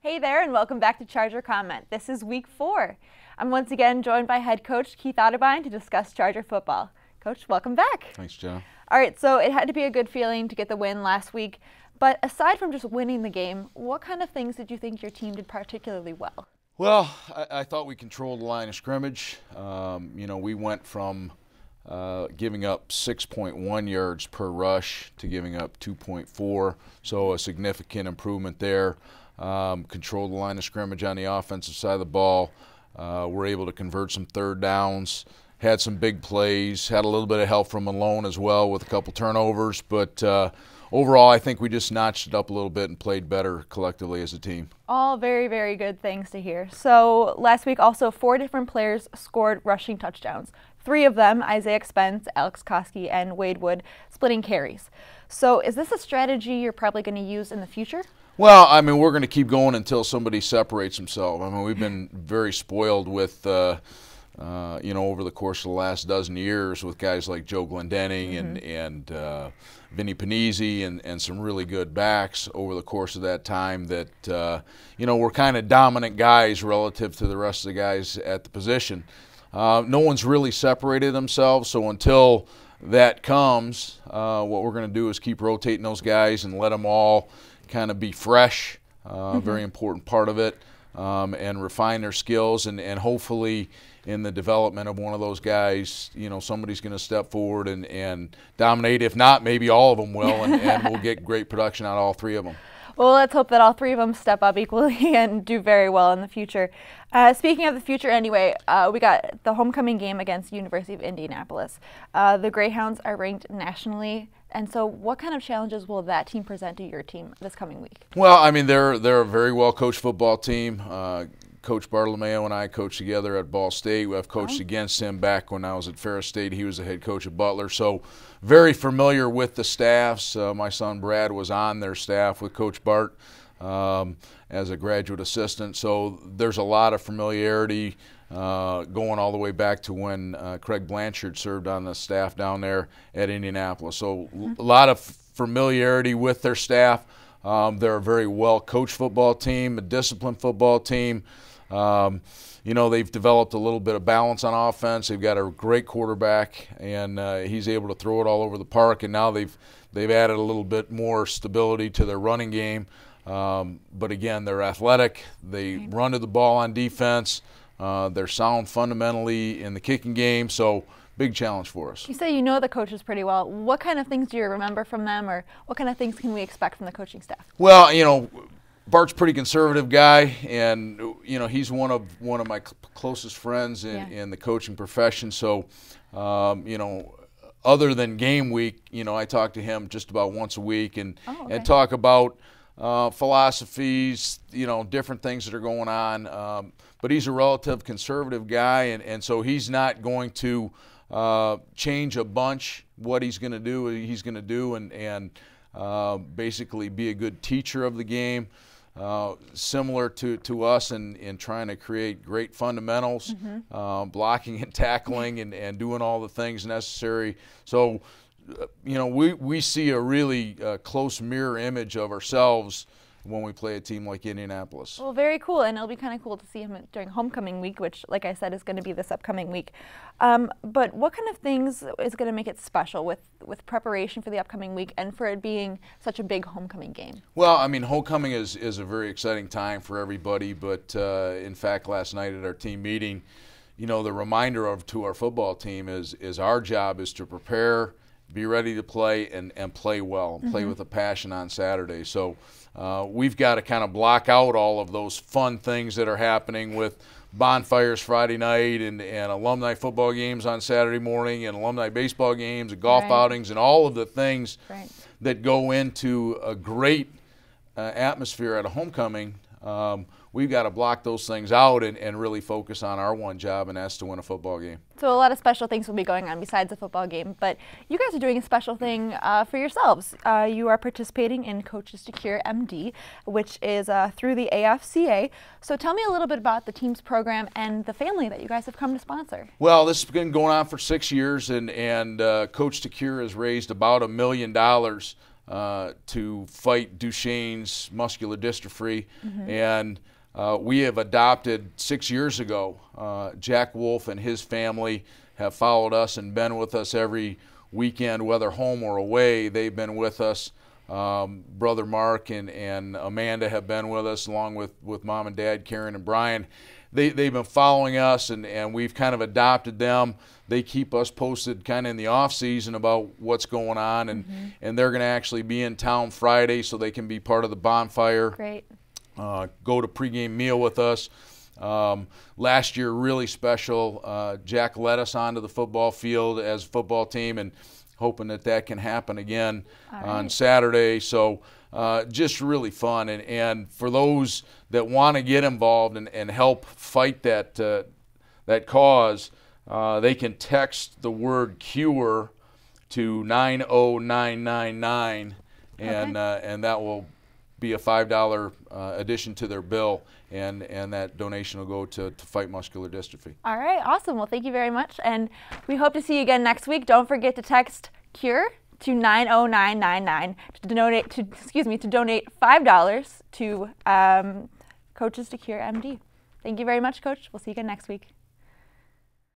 Hey there, and welcome back to Charger Comment. This is week 4. I'm once again joined by head coach Keith Audubine to discuss Charger football. Coach, welcome back. Thanks, Joe. All right, so it had to be a good feeling to get the win last week. But aside from just winning the game, what kind of things did you think your team did particularly well? Well, I thought we controlled the line of scrimmage. We went from giving up 6.1 yards per rush to giving up 2.4, so a significant improvement there. Controlled the line of scrimmage on the offensive side of the ball. We're able to convert some third downs, had some big plays, had a little bit of help from Malone as well with a couple turnovers, but overall I think we just notched it up a little bit and played better collectively as a team. All very, very good things to hear. So last week also 4 different players scored rushing touchdowns. 3 of them, Isaiah Spence, Alex Koski, and Wade Wood, splitting carries. So is this a strategy you're probably going to use in the future? Well, I mean, we're going to keep going until somebody separates himself. I mean, we've been very spoiled with, over the course of the last dozen years with guys like Joe Glendenning and Vinny Panizzi and some really good backs over the course of that time that, were kind of dominant guys relative to the rest of the guys at the position. No one's really separated themselves, so until that comes, what we're going to do is keep rotating those guys and let them all kind of be fresh, very important part of it, and refine their skills, and hopefully in the development of one of those guys, somebody's going to step forward and dominate. If not, maybe all of them will, and we'll get great production out of all 3 of them. Well, let's hope that all 3 of them step up equally and do very well in the future. Speaking of the future anyway, we got the homecoming game against University of Indianapolis. The Greyhounds are ranked nationally, and so what kind of challenges will that team present to your team this coming week? Well, I mean, they're a very well-coached football team. Coach Bartolomeo and I coached together at Ball State. I've coached against him back when I was at Ferris State. He was the head coach at Butler, so very familiar with the staffs. My son Brad was on their staff with Coach Bart as a graduate assistant, so there's a lot of familiarity going all the way back to when Craig Blanchard served on the staff down there at Indianapolis. So a lot of familiarity with their staff. They're a very well-coached football team, a disciplined football team. They've developed a little bit of balance on offense. They've got a great quarterback, and he's able to throw it all over the park. And now they've added a little bit more stability to their running game. But again, they're athletic. They run to the ball on defense. They're sound fundamentally in the kicking game. So big challenge for us. You say you know the coaches pretty well. What kind of things do you remember from them, or what kind of things can we expect from the coaching staff? Well, Bart's a pretty conservative guy, and he's one of my closest friends in the coaching profession. So, other than game week, I talk to him just about once a week and talk about philosophies, different things that are going on. But he's a relative conservative guy, and so he's not going to change a bunch. What he's going to do, he's going to do, and basically be a good teacher of the game. Similar to us in trying to create great fundamentals, blocking and tackling and doing all the things necessary. So, we see a really close mirror image of ourselves when we play a team like Indianapolis. Well, very cool, and it'll be kind of cool to see him during homecoming week, which, like I said, is going to be this upcoming week. But what kind of things is going to make it special with preparation for the upcoming week and for it being such a big homecoming game? Well, I mean, homecoming is a very exciting time for everybody, but in fact, last night at our team meeting, the reminder to our football team is our job is to prepare, be ready to play, and play well, and play with a passion on Saturday. So we've got to kind of block out all of those fun things that are happening with bonfires Friday night and alumni football games on Saturday morning and alumni baseball games and golf outings and all of the things that go into a great atmosphere at a homecoming. We've got to block those things out and really focus on our one job, and that's to win a football game. So a lot of special things will be going on besides the football game, but you guys are doing a special thing for yourselves. You are participating in Coaches to Cure MD, which is through the AFCA. So tell me a little bit about the team's program and the family that you guys have come to sponsor. Well, this has been going on for 6 years, and Coach to Cure has raised about $1 million to fight Duchenne's muscular dystrophy. And we have adopted 6 years ago. Jack Wolf and his family have followed us and been with us every weekend, whether home or away. They've been with us. Brother Mark and Amanda have been with us, along with Mom and Dad, Karen and Brian. They've been following us, and we've kind of adopted them. They keep us posted kind of in the off season about what's going on, and they're going to actually be in town Friday so they can be part of the bonfire. Great. Go to pregame meal with us. Last year, really special. Jack led us onto the football field as a football team, and hoping that can happen again on Saturday. So just really fun. And for those that want to get involved and help fight that cause, they can text the word CURE to 90999, and that will be a $5 addition to their bill, and that donation will go to fight muscular dystrophy. All right, awesome. Well, thank you very much, and we hope to see you again next week. Don't forget to text CURE to 90999 to donate $5 to Coaches to Cure MD. Thank you very much, Coach. We'll see you again next week.